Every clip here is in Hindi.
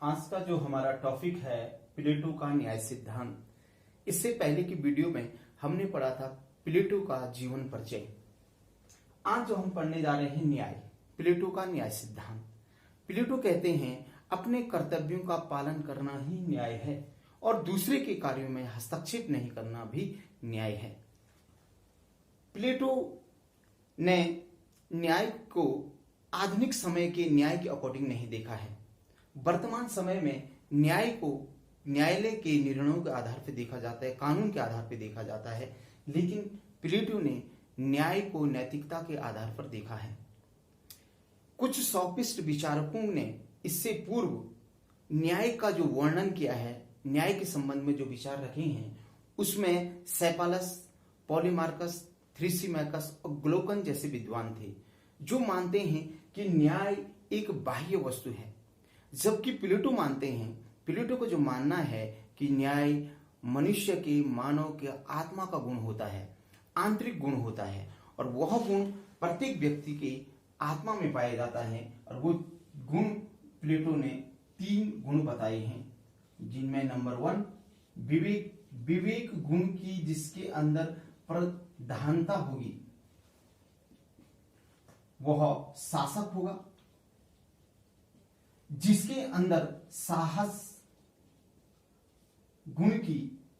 आज का जो हमारा टॉपिक है प्लेटो का न्याय सिद्धांत। इससे पहले की वीडियो में हमने पढ़ा था प्लेटो का जीवन परिचय। आज जो हम पढ़ने जा रहे हैं न्याय, प्लेटो का न्याय सिद्धांत। प्लेटो कहते हैं अपने कर्तव्यों का पालन करना ही न्याय है और दूसरे के कार्यों में हस्तक्षेप नहीं करना भी न्याय है। प्लेटो ने न्याय को आधुनिक समय के न्याय के अकॉर्डिंग नहीं देखा है। वर्तमान समय में न्याय को न्यायालय के निर्णयों के आधार पर देखा जाता है, कानून के आधार पर देखा जाता है, लेकिन प्लेटो ने न्याय को नैतिकता के आधार पर देखा है। कुछ सोफिस्ट विचारकों ने इससे पूर्व न्याय का जो वर्णन किया है, न्याय के संबंध में जो विचार रखे हैं, उसमें सेपालस, पॉलीमार्कस, थ्रीसिमैकस और ग्लोकन जैसे विद्वान थे जो मानते हैं कि न्याय एक बाह्य वस्तु है, जबकि प्लेटो मानते हैं, प्लेटो को जो मानना है कि न्याय मनुष्य के, मानव के आत्मा का गुण होता है, आंतरिक गुण होता है और वह गुण प्रत्येक व्यक्ति के आत्मा में पाया जाता है। और वो गुण प्लेटो ने 3 गुण बताए हैं, जिनमें नंबर 1 विवेक, विवेक गुण की जिसके अंदर प्रधानता होगी वह शासक होगा, जिसके अंदर साहस गुण की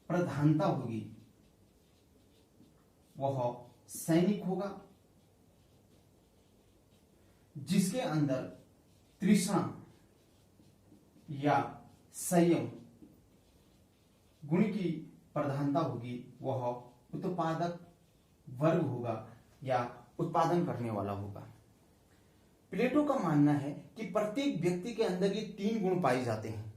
प्रधानता होगी वह सैनिक होगा, जिसके अंदर तृष्णा या संयम गुण की प्रधानता होगी वह उत्पादक वर्ग होगा या उत्पादन करने वाला होगा। प्लेटो का मानना है कि प्रत्येक व्यक्ति के अंदर ये 3 गुण पाए जाते हैं,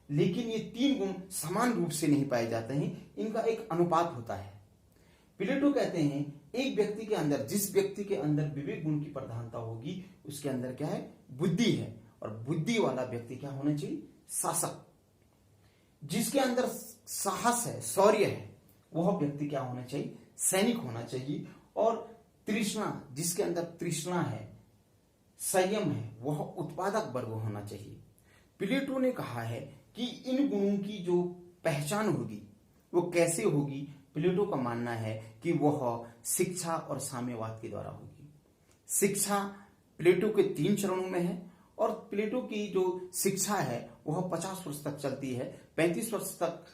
लेकिन ये 3 गुण समान रूप से नहीं पाए जाते हैं, इनका एक अनुपात होता है। प्लेटो कहते हैं एक व्यक्ति के अंदर, जिस व्यक्ति के अंदर विवेक गुण की प्रधानता होगी उसके अंदर क्या है, बुद्धि है, और बुद्धि वाला व्यक्ति क्या होना चाहिए, शासक। जिसके अंदर साहस है, शौर्य है, वह व्यक्ति क्या होना चाहिए, सैनिक होना चाहिए। और तृष्णा, जिसके अंदर तृष्णा है, संयम है, वह उत्पादक वर्ग होना चाहिए। प्लेटो ने कहा है कि इन गुणों की जो पहचान होगी वो कैसे होगी। प्लेटो का मानना है कि वह शिक्षा और साम्यवाद के द्वारा होगी। शिक्षा प्लेटो के 3 चरणों में है और प्लेटो की जो शिक्षा है वह 50 वर्ष तक चलती है। 35 वर्ष तक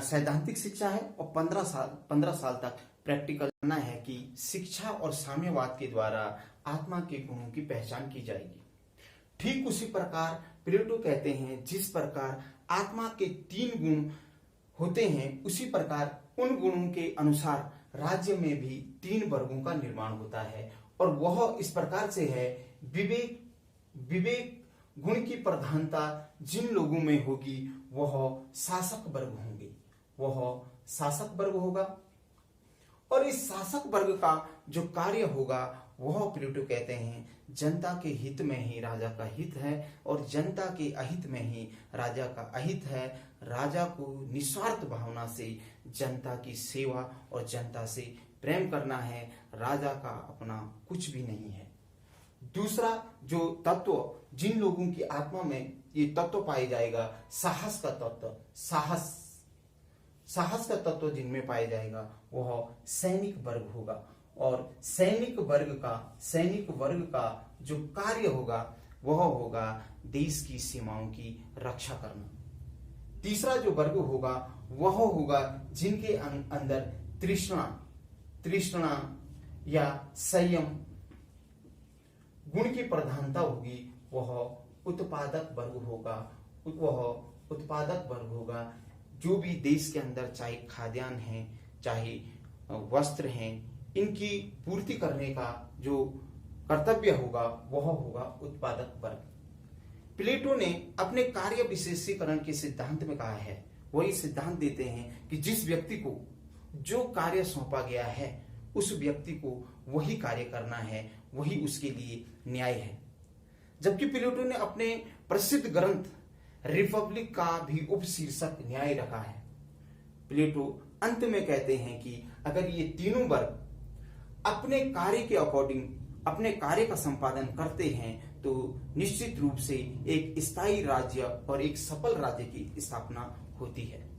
सैद्धांतिक शिक्षा है और 15 साल तक प्रैक्टिकल। मानना है कि शिक्षा और साम्यवाद के द्वारा आत्मा के गुणों की पहचान की जाएगी। ठीक उसी प्रकार प्लेटो कहते हैं जिस प्रकार आत्मा के 3 गुण होते हैं, उसी प्रकार उन गुणों के अनुसार राज्य में भी 3 वर्गों का निर्माण होता है और वह इस प्रकार से है। विवेक गुण की प्रधानता जिन लोगों में होगी वह शासक वर्ग होंगे, वह शासक वर्ग होगा। और इस शासक वर्ग का जो कार्य होगा वह प्लेटो कहते हैं जनता के हित में ही राजा का हित है और जनता के अहित में ही राजा का अहित है। राजा को निस्वार्थ भावना से जनता की सेवा और जनता से प्रेम करना है, राजा का अपना कुछ भी नहीं है। दूसरा जो तत्व जिन लोगों की आत्मा में ये तत्व पाया जाएगा, साहस का तत्व, साहस का तत्व जिनमें पाया जाएगा वह सैनिक वर्ग होगा। और सैनिक वर्ग का जो कार्य होगा वह होगा देश की सीमाओं की रक्षा करना। तीसरा जो वर्ग होगा वह होगा जिनके अंदर तृष्णा या संयम गुण की प्रधानता होगी, वह उत्पादक वर्ग होगा। जो भी देश के अंदर चाहे खाद्यान्न है, चाहे वस्त्र हैं, इनकी पूर्ति करने का जो कर्तव्य होगा वह होगा उत्पादक वर्ग। प्लेटो ने अपने कार्य विशेषीकरण के सिद्धांत में कहा है, वही सिद्धांत देते हैं कि जिस व्यक्ति को जो कार्य सौंपा गया है उस व्यक्ति को वही कार्य करना है, वही उसके लिए न्याय है। जबकि प्लेटो ने अपने प्रसिद्ध ग्रंथ रिपब्लिक का भी उपशीर्षक न्याय रखा है। प्लेटो अंत में कहते हैं कि अगर ये तीनों वर्ग अपने कार्य के अकॉर्डिंग अपने कार्य का संपादन करते हैं तो निश्चित रूप से एक स्थायी राज्य और एक सफल राज्य की स्थापना होती है।